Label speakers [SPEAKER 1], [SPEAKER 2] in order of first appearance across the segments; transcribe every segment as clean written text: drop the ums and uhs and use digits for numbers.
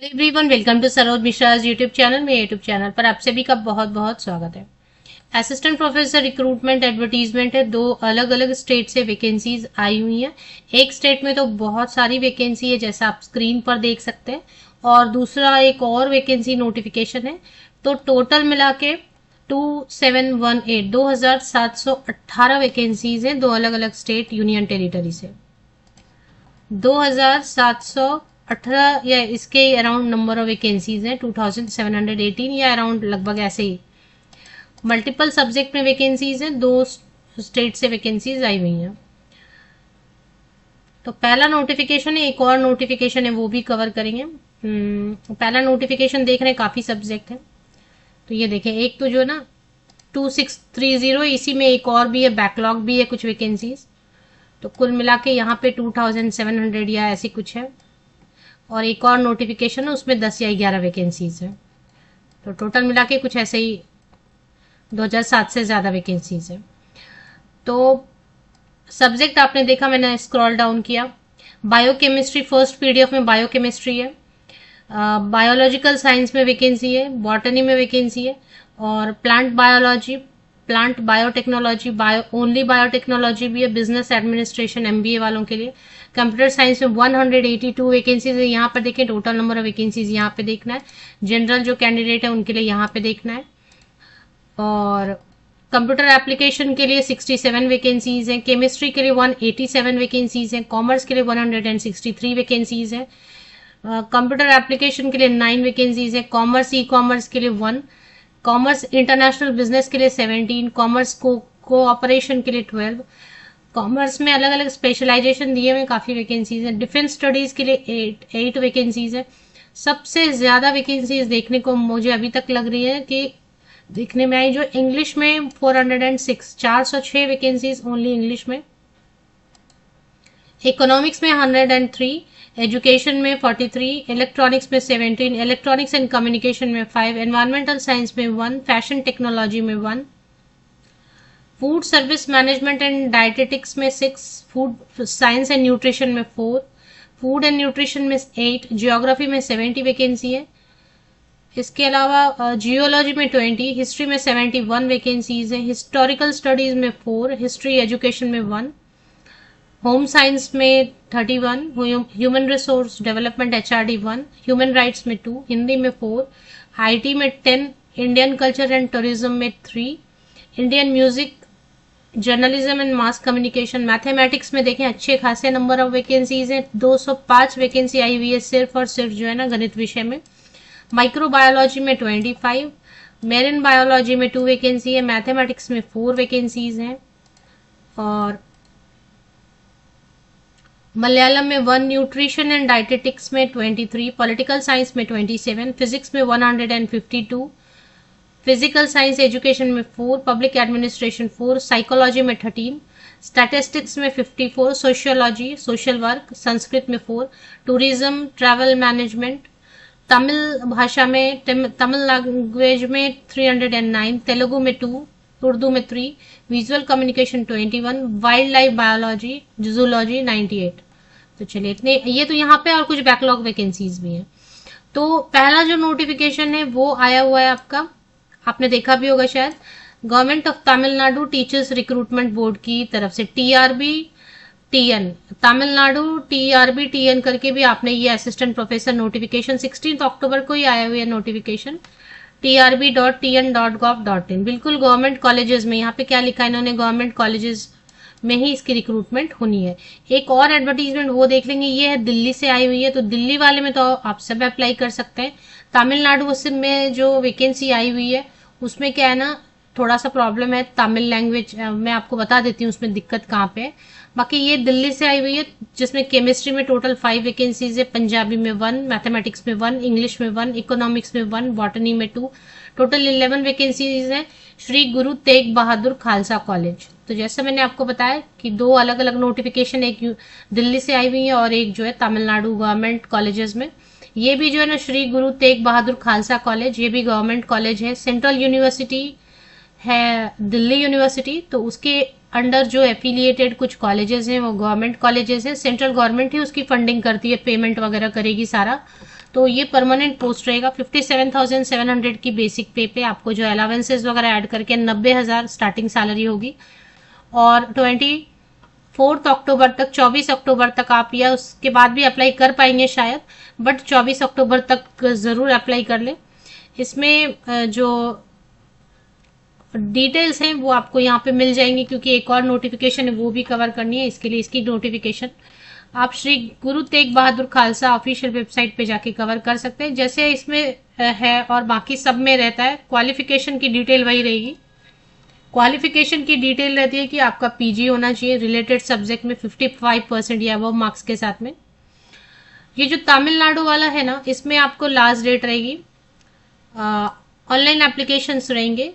[SPEAKER 1] Hello everyone, welcome to Saroj Mishra's YouTube channel. मेरे YouTube channel पर आप सभी का बहुत बहुत स्वागत है। असिस्टेंट प्रोफेसर रिक्रूटमेंट एडवर्टीजमेंट है। दो अलग अलग स्टेट से वैकेंसीज आई हुई हैं। एक स्टेट में तो बहुत सारी वैकेंसी है जैसा आप स्क्रीन पर देख सकते हैं, और दूसरा एक और वैकेंसी नोटिफिकेशन है। तो टोटल मिला के 2718 वैकेंसीज हैं, दो अलग अलग स्टेट यूनियन टेरिटरी से। 2718 या इसके अराउंड नंबर ऑफ वैकेंसीज हैं। 2718 या अराउंड लगभग ऐसे ही। मल्टीपल सब्जेक्ट में वैकेंसीज हैं, दो स्टेट से वैकेंसीज आई हुई हैं। तो पहला नोटिफिकेशन है, एक और नोटिफिकेशन है वो भी कवर करेंगे। पहला नोटिफिकेशन देख रहे हैं, काफी सब्जेक्ट है। तो ये देखें, एक तो जो ना 2630, इसी में एक और भी है, बैकलॉग भी है कुछ वैकेंसीज। तो कुल मिला के यहाँ पे 2700 या ऐसी कुछ है। और एक और नोटिफिकेशन है, उसमें 10 या 11 वैकेंसीज है। तो टोटल मिला के कुछ ऐसे ही 2007 से ज्यादा वैकेंसीज है। तो सब्जेक्ट आपने देखा, मैंने स्क्रॉल डाउन किया। बायोकेमिस्ट्री, फर्स्ट पीडीएफ में बायोकेमिस्ट्री है। बायोलॉजिकल साइंस में वैकेंसी है, बॉटनी में वैकेंसी है, और plant biology, plant biotechnology, only biotechnology भी है। बिजनेस एडमिनिस्ट्रेशन एमबीए वालों के लिए। कंप्यूटर साइंस में 182 वैकेंसीज है। यहाँ पर देखें, टोटल नंबर ऑफ वैकेंसीज यहाँ पे देखना है। जनरल जो कैंडिडेट है उनके लिए यहाँ पे देखना है। और कंप्यूटर एप्लीकेशन के लिए 67 वैकेंसीज हैं। केमिस्ट्री के लिए 187 वैकेंसीज हैं। कॉमर्स के लिए 163 वैकेंसीज हैं। कंप्यूटर एप्लीकेशन के लिए 9 वैकेंसीज है। कॉमर्स ई कॉमर्स के लिए 1, कॉमर्स इंटरनेशनल बिजनेस के लिए 17, कॉमर्स कोऑपरेशन के लिए 12। कॉमर्स में अलग अलग स्पेशलाइजेशन दिए हुए काफी वैकेंसीज है। डिफेंस स्टडीज के लिए 8 वैकेंसीज है। सबसे ज्यादा वैकेंसीज देखने को मुझे अभी तक लग रही है कि देखने में आई जो इंग्लिश में 406, 406 वैकेंसीज ओनली इंग्लिश में। इकोनॉमिक्स में 103, एजुकेशन में 43, इलेक्ट्रॉनिक्स में 17, इलेक्ट्रॉनिक्स एंड कम्युनिकेशन में 5, एनवायरमेंटल साइंस में 1, फैशन टेक्नोलॉजी में 1, food service management and dietetics में 6, फूड साइंस एंड न्यूट्रिशन में 4, फूड एंड न्यूट्रिशन में 8, जियोग्राफी में 70 वैकेंसी है। इसके अलावा जियोलॉजी में 20, हिस्ट्री में 71 वैकेंसीज है। हिस्टोरिकल स्टडीज में 4, हिस्ट्री एजुकेशन में 1, होम साइंस में 31, human resource development HRD 1, human rights में 2, हिंदी में 4, आईटी में 10, इंडियन कल्चर एंड टूरिज्म में 3, Indian music, journalism and mass communication. Mathematics में देखें, अच्छे खासे नंबर ऑफ वैकेंसीज हैं। 205 वैकेंसी आई हुई है सिर्फ और सिर्फ जो है ना गणित विषय में। माइक्रोबायोलॉजी में 25, मेरिन बायोलॉजी में 2 वैकेंसी है। मैथमेटिक्स में 4 वैकेंसीज हैं। और मलयालम में 1, न्यूट्रिशन एंड डाइटेटिक्स में 23, पॉलिटिकल साइंस में 27, फिजिक्स में 152, फिजिकल साइंस एजुकेशन में 4, पब्लिक एडमिनिस्ट्रेशन 4, साइकोलॉजी में 13, स्टैटिस्टिक्स में 54, सोशियोलॉजी, सोशल वर्क, संस्कृत में 4, टूरिज्म, ट्रैवल मैनेजमेंट, तमिल भाषा में, तमिल लैंग्वेज में 309, तेलुगु में 2, उर्दू में 3, visual communication 21, wild life biology, zoology 98। तो चलिए इतने, ये तो यहाँ पे और कुछ बैकलॉग वैकेंसीज भी हैं। तो पहला जो नोटिफिकेशन है वो आया हुआ है आपका, आपने देखा भी होगा शायद, government of Tamil Nadu teachers recruitment board की तरफ से, TRB TN, Tamil Nadu TRB TN करके भी आपने ये असिस्टेंट प्रोफेसर नोटिफिकेशन 16 अक्टूबर को ही आया हुआ है नोटिफिकेशन, trb.tn.gov.in। बिल्कुल गवर्नमेंट कॉलेजेस में, यहाँ पे क्या लिखा है इन्होंने, गवर्नमेंट कॉलेजेस में ही इसकी रिक्रूटमेंट होनी है। एक और एडवर्टीजमेंट वो देख लेंगे, ये है दिल्ली से आई हुई है। तो दिल्ली वाले में तो आप सब अप्लाई कर सकते हैं। तमिलनाडु में जो वैकेंसी आई हुई है उसमें क्या है ना, थोड़ा सा प्रॉब्लम है तमिल लैंग्वेज, मैं आपको बता देती हूँ उसमें दिक्कत कहाँ पे है। बाकी ये दिल्ली से आई हुई है, जिसमें केमिस्ट्री में टोटल 5 वैकेंसीज है, पंजाबी में 1, मैथमेटिक्स में 1, इंग्लिश में 1, इकोनॉमिक्स में 1, बॉटनी में 2, टोटल 11 वैकेंसीज है। श्री गुरु तेग बहादुर खालसा कॉलेज। तो जैसे मैंने आपको बताया कि दो अलग अलग नोटिफिकेशन, एक दिल्ली से आई हुई है और एक जो है तमिलनाडु गवर्नमेंट कॉलेजेस में। ये भी जो है ना श्री गुरु तेग बहादुर खालसा कॉलेज, ये भी गवर्नमेंट कॉलेज है। सेंट्रल यूनिवर्सिटी है दिल्ली यूनिवर्सिटी, तो उसके अंडर जो एफिलिएटेड कुछ कॉलेजेस हैं वो गवर्नमेंट कॉलेजेस हैं। सेंट्रल गवर्नमेंट ही उसकी फंडिंग करती है, पेमेंट वगैरह करेगी सारा। तो ये परमानेंट पोस्ट रहेगा। 57,700 की बेसिक पे पे आपको जो अलावेंसेज वगैरह ऐड करके 90,000 स्टार्टिंग सैलरी होगी। और 24 अक्टूबर तक, 24 अक्टूबर तक आप या उसके बाद भी अप्लाई कर पाएंगे शायद, बट 24 अक्टूबर तक जरूर अप्लाई कर ले। इसमें जो डिटेल्स हैं वो आपको यहाँ पे मिल जाएंगी, क्योंकि एक और नोटिफिकेशन है वो भी कवर करनी है। इसके लिए इसकी नोटिफिकेशन आप श्री गुरु तेग बहादुर खालसा ऑफिशियल वेबसाइट पे जाके कवर कर सकते हैं, जैसे इसमें है और बाकी सब में रहता है। क्वालिफिकेशन की डिटेल वही रहेगी। क्वालिफिकेशन की डिटेल रहती है कि आपका पीजी होना चाहिए रिलेटेड सब्जेक्ट में 55% या अबव मार्क्स के साथ में। ये जो तमिलनाडु वाला है ना, इसमें आपको लास्ट डेट रहेगी, ऑनलाइन एप्लीकेशंस रहेंगे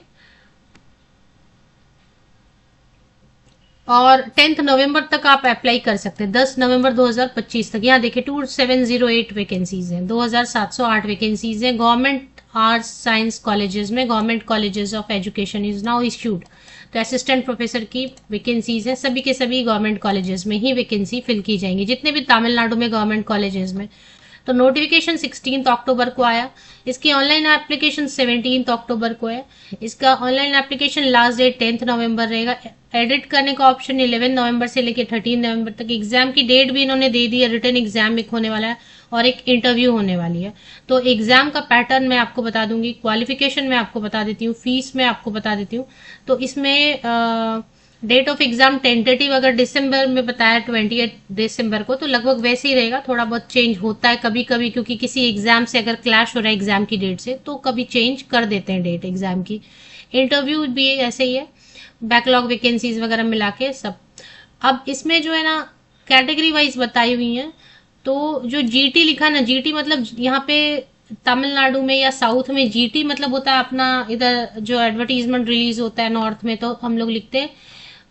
[SPEAKER 1] और 10 नवंबर तक आप अप्लाई कर सकते हैं, 10 नवंबर 2025 तक। यहाँ देखिए 2708 वैकेंसीज हैं, 2708 वैकेंसीज हैं। गवर्नमेंट आर्ट्स साइंस कॉलेजेस में, government colleges of education is now issued. तो असिस्टेंट प्रोफेसर की वैकेंसीज हैं, सभी के सभी गवर्नमेंट कॉलेजेस में ही वैकेंसी फिल की जाएंगी, जितने भी तमिलनाडु में गवर्नमेंट कॉलेजेस में। तो नोटिफिकेशन 16 अक्टूबर को आया। इसकी ऑनलाइन एप्लीकेशन 17 अक्टूबर को है। इसका ऑनलाइन एप्लीकेशन लास्ट डेट 10 नवंबर रहेगा। एडिट करने का ऑप्शन 11 नवंबर से लेकर 13 नवंबर तक। एग्जाम की डेट भी इन्होंने दे दी है, रिटन एग्जाम एक होने वाला है और एक इंटरव्यू होने वाली है। तो एग्जाम का पैटर्न मैं आपको बता दूंगी, क्वालिफिकेशन मैं आपको बता देती हूँ, फीस मैं आपको बता देती हूँ। तो इसमें डेट ऑफ एग्जाम टेंटेटिव अगर दिसंबर में बताया 28 दिसंबर को, तो लगभग वैसे ही रहेगा। थोड़ा बहुत चेंज होता है कभी कभी, क्योंकि किसी एग्जाम से अगर क्लैश हो रहा है एग्जाम की डेट से, तो कभी चेंज कर देते हैं डेट एग्जाम की। इंटरव्यू भी ऐसे ही है, बैकलॉग वैकेंसीज वगैरह मिला के सब। अब इसमें जो है ना कैटेगरी वाइज बताई हुई है। तो जो जीटी लिखा ना, जीटी मतलब यहाँ पे तमिलनाडु में या साउथ में जीटी मतलब होता है अपना, इधर जो एडवर्टीजमेंट रिलीज होता है नॉर्थ में, तो हम लोग लिखते हैं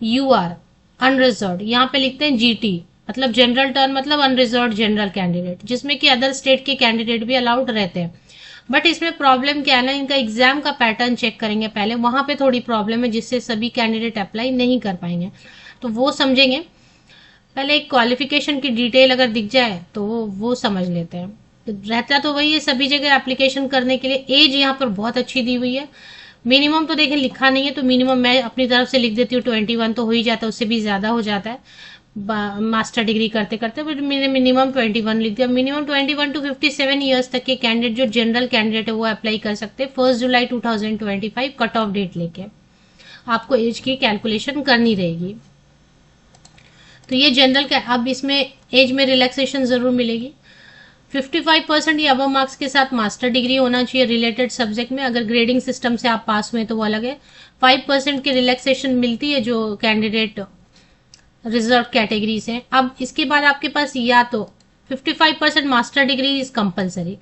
[SPEAKER 1] यूआर अनरिजर्व, यहाँ पे लिखते हैं जीटी मतलब जनरल टर्न, मतलब अनरिजर्व जनरल कैंडिडेट, जिसमें कि अदर स्टेट के कैंडिडेट भी अलाउड रहते हैं। बट इसमें प्रॉब्लम क्या है ना, इनका एग्जाम का पैटर्न चेक करेंगे पहले, वहां पे थोड़ी प्रॉब्लम है जिससे सभी कैंडिडेट अप्लाई नहीं कर पाएंगे, तो वो समझेंगे। पहले एक क्वालिफिकेशन की डिटेल अगर दिख जाए तो वो समझ लेते हैं। तो रहता तो वही है सभी जगह एप्लीकेशन करने के लिए। एज यहाँ पर बहुत अच्छी दी हुई है। मिनिमम तो देखें लिखा नहीं है, तो मिनिमम मैं अपनी तरफ से लिख देती हूँ 21 तो हो ही जाता है, उससे भी ज्यादा हो जाता है मास्टर डिग्री करते करते, बट मैंने मिनिमम 21 लिख दिया। मिनिमम 21 टू 57 ईयर्स तक के कैंडिडेट जो जनरल कैंडिडेट है वो अप्लाई कर सकते हैं 1 जुलाई 2025 कट ऑफ डेट लेके। आपको एज की कैलकुलेशन करनी रहेगी। तो ये जनरल का, अब इसमें एज में रिलैक्सेशन जरूर मिलेगी। 55% या अबव मार्क्स के साथ मास्टर डिग्री होना चाहिए रिलेटेड सब्जेक्ट में। अगर ग्रेडिंग सिस्टम से आप पास हुए तो वो अलग है। 5% की रिलैक्सेशन मिलती है जो कैंडिडेट रिजर्व कैटेगरी से। अब इसके बाद आपके पास या तो 55% मास्टर डिग्री इज कंपलसरी।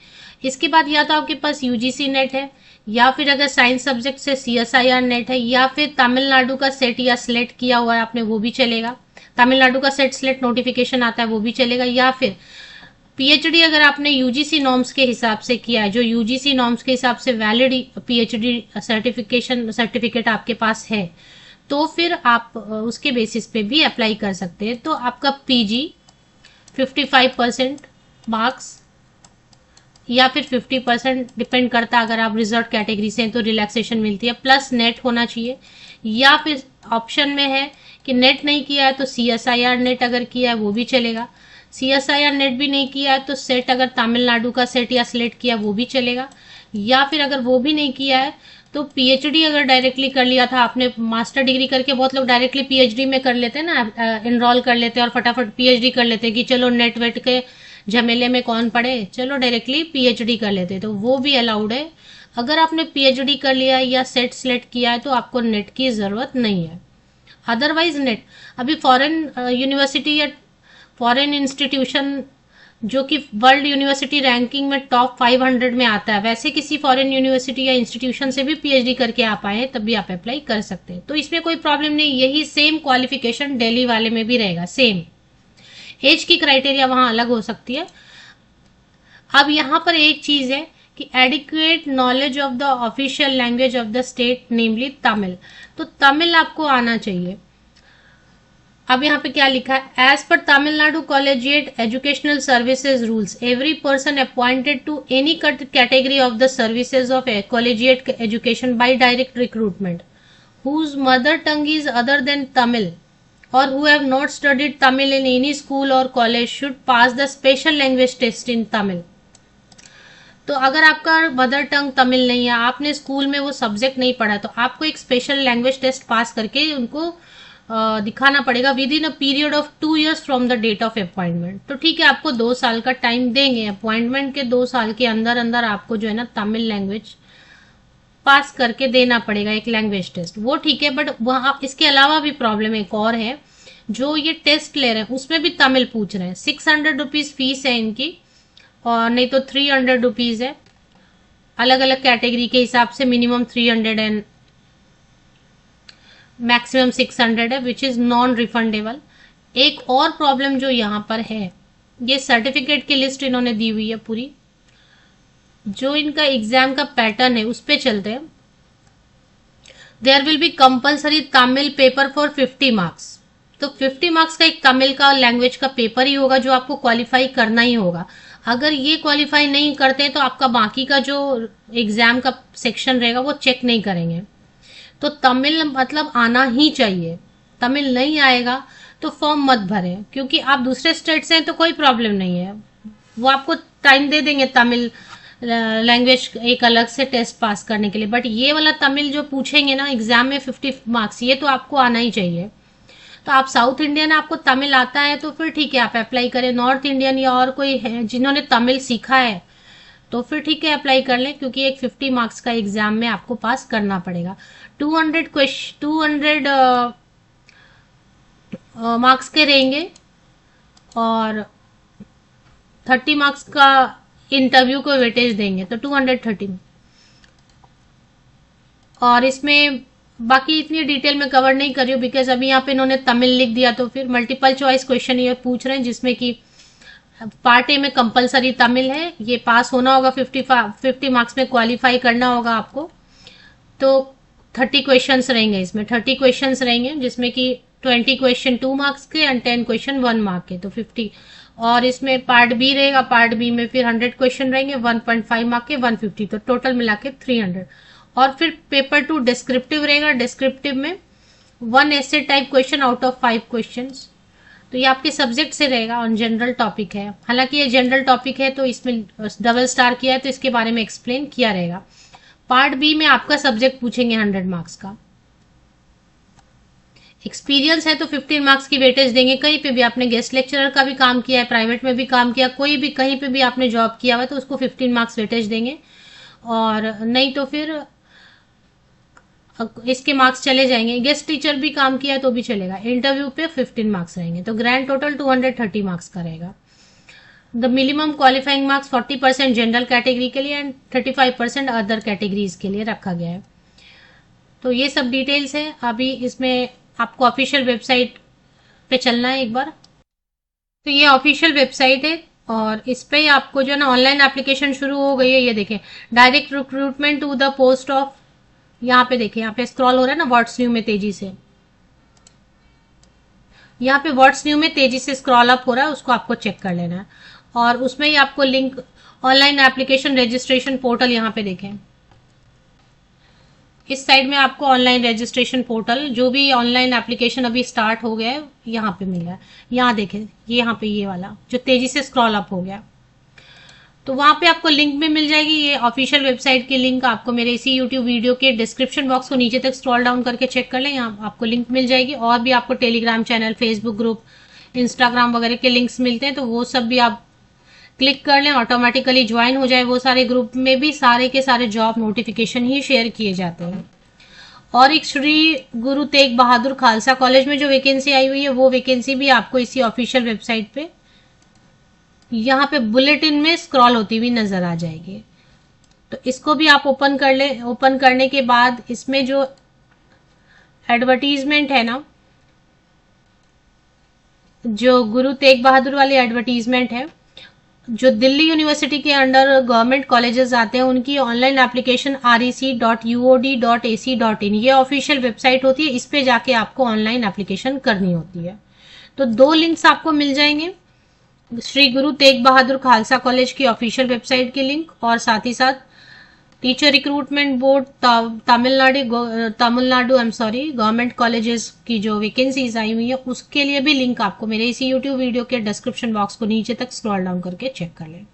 [SPEAKER 1] इसके बाद या तो आपके पास यूजीसी नेट है, या फिर अगर साइंस सब्जेक्ट से सीएसआईआर नेट है, या फिर तमिलनाडु का सेट या स्लेट किया हुआ है आपने वो भी चलेगा। तमिलनाडु का सेट स्लेट नोटिफिकेशन आता है वो भी चलेगा। या फिर पीएचडी अगर आपने यूजीसी नॉर्म्स के हिसाब से किया है, जो यूजीसी नॉर्म्स के हिसाब से वैलिड पीएचडी सर्टिफिकेट आपके पास है, तो फिर आप उसके बेसिस पे भी अप्लाई कर सकते हैं। तो आपका पीजी 55% मार्क्स या फिर 50% डिपेंड करता है, अगर आप रिजर्व कैटेगरी से हैं तो रिलैक्सेशन मिलती है, प्लस नेट होना चाहिए। या फिर ऑप्शन में है कि नेट नहीं किया है तो सीएसआईआर नेट अगर किया है वो भी चलेगा। सीएसआईआर नेट भी नहीं किया है तो सेट, अगर तमिलनाडु का सेट या स्लेट किया वो भी चलेगा। या फिर अगर वो भी नहीं किया है तो पीएचडी अगर डायरेक्टली कर लिया था आपने, मास्टर डिग्री करके बहुत लोग डायरेक्टली पीएचडी में कर लेते हैं ना, एनरोल कर लेते हैं और फटाफट पीएचडी कर लेते हैं कि चलो नेट वेट के झमेले में कौन पड़े, चलो डायरेक्टली पीएचडी कर लेते हैं, तो वो भी अलाउड है। अगर आपने पीएचडी कर लिया है या सेट स्लेट किया है तो आपको नेट की जरूरत नहीं है। अदरवाइज नेट, अभी फॉरेन यूनिवर्सिटी या फॉरेन इंस्टीट्यूशन जो कि वर्ल्ड यूनिवर्सिटी रैंकिंग में टॉप 500 में आता है, वैसे किसी फॉरेन यूनिवर्सिटी या इंस्टीट्यूशन से भी पीएचडी करके आप आए तब भी आप अप्लाई कर सकते हैं। तो इसमें कोई प्रॉब्लम नहीं। यही सेम क्वालिफिकेशन दिल्ली वाले में भी रहेगा, सेम। एज की क्राइटेरिया वहां अलग हो सकती है। अब यहां पर एक चीज है कि adequate knowledge of the official language of the state namely Tamil. तो तमिल आपको आना चाहिए। अब यहाँ पे क्या लिखा है, as per Tamil Nadu collegiate educational services rules every person appointed to any category of the services of collegiate education by direct recruitment whose mother tongue is other than Tamil or who have not studied Tamil in any school or college should pass the special language test in Tamil. तो अगर आपका mother tongue Tamil नहीं है, आपने school में वो subject नहीं पढ़ा, तो आपको एक स्पेशल लैंग्वेज टेस्ट पास करके उनको दिखाना पड़ेगा within a period of 2 years from the date of appointment. तो ठीक है, आपको 2 साल का टाइम देंगे. अपॉइंटमेंट के 2 साल के अंदर अंदर आपको जो है ना तमिल लैंग्वेज पास करके देना पड़ेगा एक लैंग्वेज टेस्ट, वो ठीक है. बट वहां इसके अलावा भी प्रॉब्लम एक और है, जो ये टेस्ट ले रहे हैं उसमें भी तमिल पूछ रहे हैं. 600 रुपीज फीस है इनकी, और नहीं तो 300 रुपीज है. अलग अलग कैटेगरी के हिसाब से मिनिमम 300 एंड मैक्सिमम 600 है, विच इज नॉन रिफंडेबल. एक और प्रॉब्लम जो यहाँ पर है, ये सर्टिफिकेट की लिस्ट इन्होंने दी हुई है पूरी. जो इनका एग्जाम का पैटर्न है उस पे चलते हैं. There will be compulsory Tamil paper for 50 marks. तो 50 मार्क्स का एक तमिल का लैंग्वेज का पेपर ही होगा जो आपको क्वालिफाई करना ही होगा. अगर ये क्वालिफाई नहीं करते तो आपका बाकी का जो एग्जाम का सेक्शन रहेगा वो चेक नहीं करेंगे. तो तमिल मतलब आना ही चाहिए. तमिल नहीं आएगा तो फॉर्म मत भरें, क्योंकि आप दूसरे स्टेट से हैं तो कोई प्रॉब्लम नहीं है, वो आपको टाइम दे देंगे तमिल लैंग्वेज एक अलग से टेस्ट पास करने के लिए. बट ये वाला तमिल जो पूछेंगे ना एग्जाम में 50 मार्क्स, ये तो आपको आना ही चाहिए. तो आप साउथ इंडियन, आपको तमिल आता है तो फिर ठीक है, आप अप्लाई करें. नॉर्थ इंडियन या और कोई है जिन्होंने तमिल सीखा है तो फिर ठीक है, अप्लाई कर लें, क्योंकि एक 50 मार्क्स का एग्जाम में आपको पास करना पड़ेगा. 200 मार्क्स के रहेंगे और 30 मार्क्स का इंटरव्यू को वेटेज देंगे, तो 230. और इसमें बाकी इतनी डिटेल में कवर नहीं कर रही हूँ, बिकॉज अभी यहाँ पे इन्होंने तमिल लिख दिया. तो फिर मल्टीपल चॉइस क्वेश्चन ये पूछ रहे हैं, जिसमें कि पार्ट ए में कंपलसरी तमिल है, ये पास होना होगा. 50 मार्क्स में क्वालिफाई करना होगा आपको. तो 30 क्वेश्चंस रहेंगे इसमें, 30 क्वेश्चंस रहेंगे, जिसमें कि 20 क्वेश्चन 2 मार्क्स के एंड 10 क्वेश्चन 1 मार्क के, तो 50. और इसमें पार्ट बी रहेगा, पार्ट बी में फिर 100 क्वेश्चन रहेंगे 1.5 मार्क के 150, तो टोटल मिला के 300. और फिर पेपर 2 डिस्क्रिप्टिव रहेगा. डिस्क्रिप्टिव में 1 ऐसे type question out of 5 questions. तो ये आपके सब्जेक्ट से रहेगा और जनरल टॉपिक है. हालांकि ये जनरल टॉपिक है तो इसमें डबल स्टार किया है तो इसके बारे में एक्सप्लेन किया रहेगा. पार्ट बी में आपका सब्जेक्ट पूछेंगे 100 मार्क्स का. एक्सपीरियंस है तो 15 मार्क्स की वेटेज देंगे. कहीं पे भी आपने गेस्ट लेक्चरर का भी काम किया है, प्राइवेट में भी काम किया, कोई भी कहीं पे भी आपने जॉब किया हुआ है तो उसको 15 मार्क्स वेटेज देंगे. और नहीं तो फिर इसके मार्क्स चले जाएंगे. गेस्ट टीचर भी काम किया है तो भी चलेगा. इंटरव्यू पे 15 मार्क्स रहेंगे, तो ग्रैंड टोटल 230 मार्क्स का रहेगा. The minimum qualifying marks 40% general category के लिए एंड 35% अदर कैटेगरीज के लिए रखा गया है. तो ये सब डिटेल्स है. अभी इसमें आपको ऑफिशियल वेबसाइट पे चलना है एक बार. तो ये ऑफिशियल वेबसाइट है और इस पे आपको जो है ना ऑनलाइन एप्लीकेशन शुरू हो गई है. ये देखें, direct recruitment to the post of, यहाँ पे देखें, यहाँ पे स्क्रॉल हो रहा है ना व्हाट्स न्यू में तेजी से, यहाँ पे व्हाट्स न्यू में तेजी से स्क्रॉल अप हो रहा है, उसको आपको चेक कर लेना है. और उसमें ही आपको link online application registration portal, यहाँ पे देखें इस साइड में आपको ऑनलाइन रजिस्ट्रेशन पोर्टल, जो भी ऑनलाइन एप्लीकेशन अभी स्टार्ट हो गया है यहाँ पे मिल रहा है. यहाँ देखें, ये यहाँ पे ये वाला जो तेजी से स्क्रॉल अप हो गया, तो वहां पे आपको लिंक भी मिल जाएगी. ये ऑफिशियल वेबसाइट की लिंक आपको मेरे इसी यूट्यूब वीडियो के डिस्क्रिप्शन बॉक्स को नीचे तक स्क्रॉल डाउन करके चेक कर लें, यहाँ आपको लिंक मिल जाएगी. और भी आपको Telegram channel, Facebook group, Instagram वगैरह के लिंक्स मिलते हैं, तो वो सब भी आप क्लिक कर लें, ऑटोमेटिकली ज्वाइन हो जाए. वो सारे ग्रुप में भी सारे के सारे जॉब नोटिफिकेशन ही शेयर किए जाते हैं. और एक श्री गुरु तेग बहादुर खालसा कॉलेज में जो वैकेंसी आई हुई है, वो वैकेंसी भी आपको इसी ऑफिशियल वेबसाइट पे यहाँ पे बुलेटिन में स्क्रॉल होती हुई नजर आ जाएगी. तो इसको भी आप ओपन कर ले. ओपन करने के बाद इसमें जो एडवर्टीजमेंट है ना, जो गुरु तेग बहादुर वाली एडवर्टीजमेंट है, जो दिल्ली यूनिवर्सिटी के अंडर गवर्नमेंट कॉलेजेस आते हैं, उनकी ऑनलाइन एप्लीकेशन rec.uod.ac.in ये ऑफिशियल वेबसाइट होती है. इस पे जाके आपको ऑनलाइन एप्लीकेशन करनी होती है. तो 2 लिंक्स आपको मिल जाएंगे, श्री गुरु तेग बहादुर खालसा कॉलेज की ऑफिशियल वेबसाइट की लिंक, और साथ ही साथ teacher recruitment board Tamil Nadu government colleges की जो वैकेंसीज आई हुई है उसके लिए भी लिंक आपको मेरे इसी यूट्यूब वीडियो के डिस्क्रिप्शन बॉक्स को नीचे तक स्क्रॉल डाउन करके चेक कर लें।